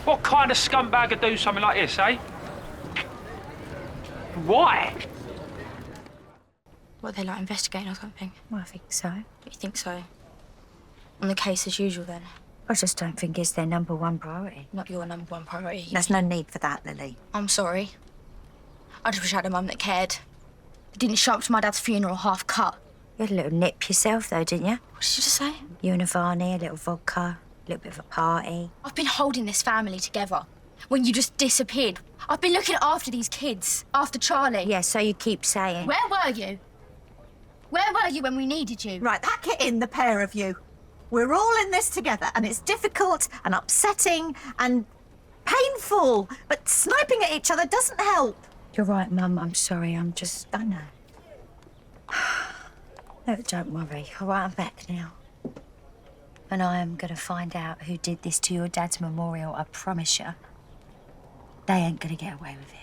What kind of scumbag would do something like this, eh? Why? What, they like investigating or something? Well, I think so. You think so? On the case as usual, then? I just don't think it's their #1 priority. Not your #1 priority. There's no need for that, Lily. I'm sorry. I just wish I had a mum that cared. Didn't show up to my dad's funeral half cut. You had a little nip yourself, though, didn't you? What did you just say? You and Ivani, a little vodka, a little bit of a party. I've been holding this family together. When you just disappeared, I've been looking after these kids, after Charlie. Yeah, so you keep saying. Where were you? Where were you when we needed you? Right, pack it in, the pair of you. We're all in this together, and it's difficult and upsetting and painful, but sniping at each other doesn't help. You're right, Mum. I'm sorry. I know. Look, don't worry. All right, I'm back now. And I am going to find out who did this to your dad's memorial, I promise you. They ain't going to get away with it.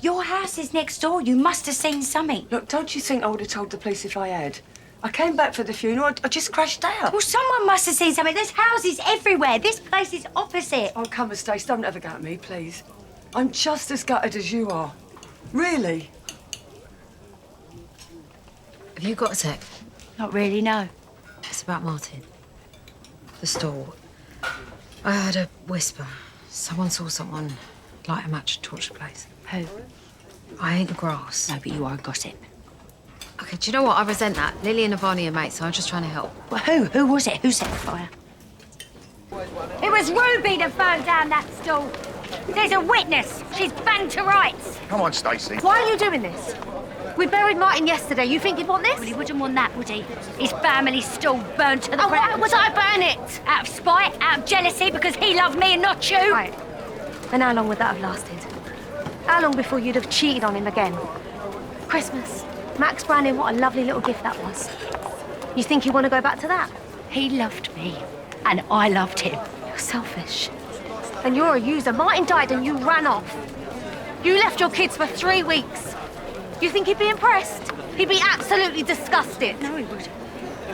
Your house is next door. You must have seen something. Look, don't you think I would have told the police if I had? I came back for the funeral. I just crashed out. Well, someone must have seen something. There's houses everywhere. This place is opposite. Oh, come on, Stacey, don't ever go at me, please. I'm just as gutted as you are. Really? Have you got a sec? Not really, no. It's about Martin. The stall. I heard a whisper. Someone saw someone light a match and torch the place. Who? I ain't the grass. No, but you are gossip. Okay, do you know what? I resent that. Lily and Ivani are mates, so I'm just trying to help. Well, who? Who was it? Who set the fire? It was Ruby that burned down that stall. There's a witness. She's banged to rights. Come on, Stacey. Why are you doing this? We buried Martin yesterday. You think he'd want this? Well, he wouldn't want that, would he? His family's stall burned to the ground. Why would I burn it? Out of spite, out of jealousy, because he loved me and not you. Right. And how long would that have lasted? How long before you'd have cheated on him again? Christmas. Max Brandon, what a lovely little gift that was. You think you want to go back to that? He loved me, and I loved him. You're selfish. And you're a user. Martin died and you ran off. You left your kids for 3 weeks. You think he'd be impressed? He'd be absolutely disgusted. No, he wouldn't.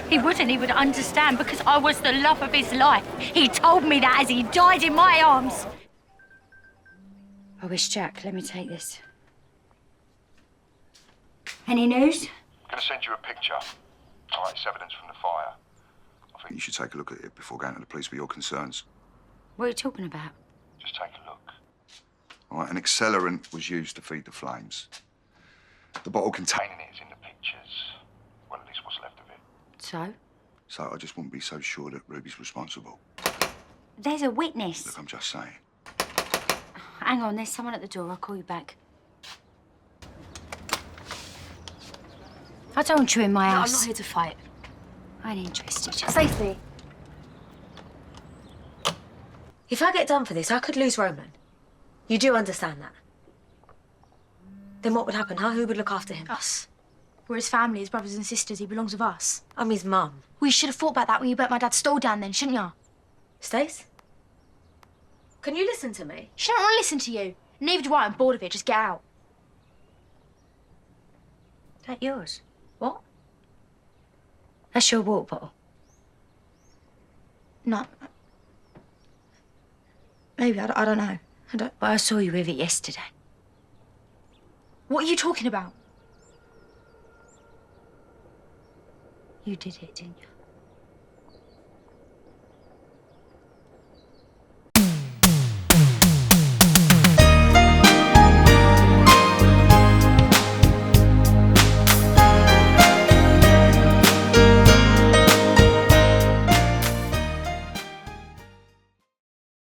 He wouldn't. He would understand because I was the love of his life. He told me that as he died in my arms. I wish, Jack, let me take this. Any news? I'm going to send you a picture. All right, it's evidence from the fire. I think you should take a look at it before going to the police with your concerns. What are you talking about? Just take a look. All right, an accelerant was used to feed the flames. The bottle containing it is in the pictures. Well, at least what's left of it. So? So I just wouldn't be so sure that Ruby's responsible. There's a witness. Look, I'm just saying. Hang on, there's someone at the door. I'll call you back. I don't want you in my house. I'm not here to fight. I ain't interested. Stacey. If I get done for this, I could lose Roman. You do understand that? Then what would happen, huh? Who would look after him? Us. We're his family, his brothers and sisters. He belongs with us. I'm his mum. We should have thought about that when you burnt my dad's stall down then, shouldn't you? Stace? Can you listen to me? She don't want to listen to you. Neither do I. I'm bored of it. Just get out. Is that yours? What? That's your water bottle. No. Maybe. I don't know. I don't... But I saw you with it yesterday. What are you talking about? You did it, didn't you?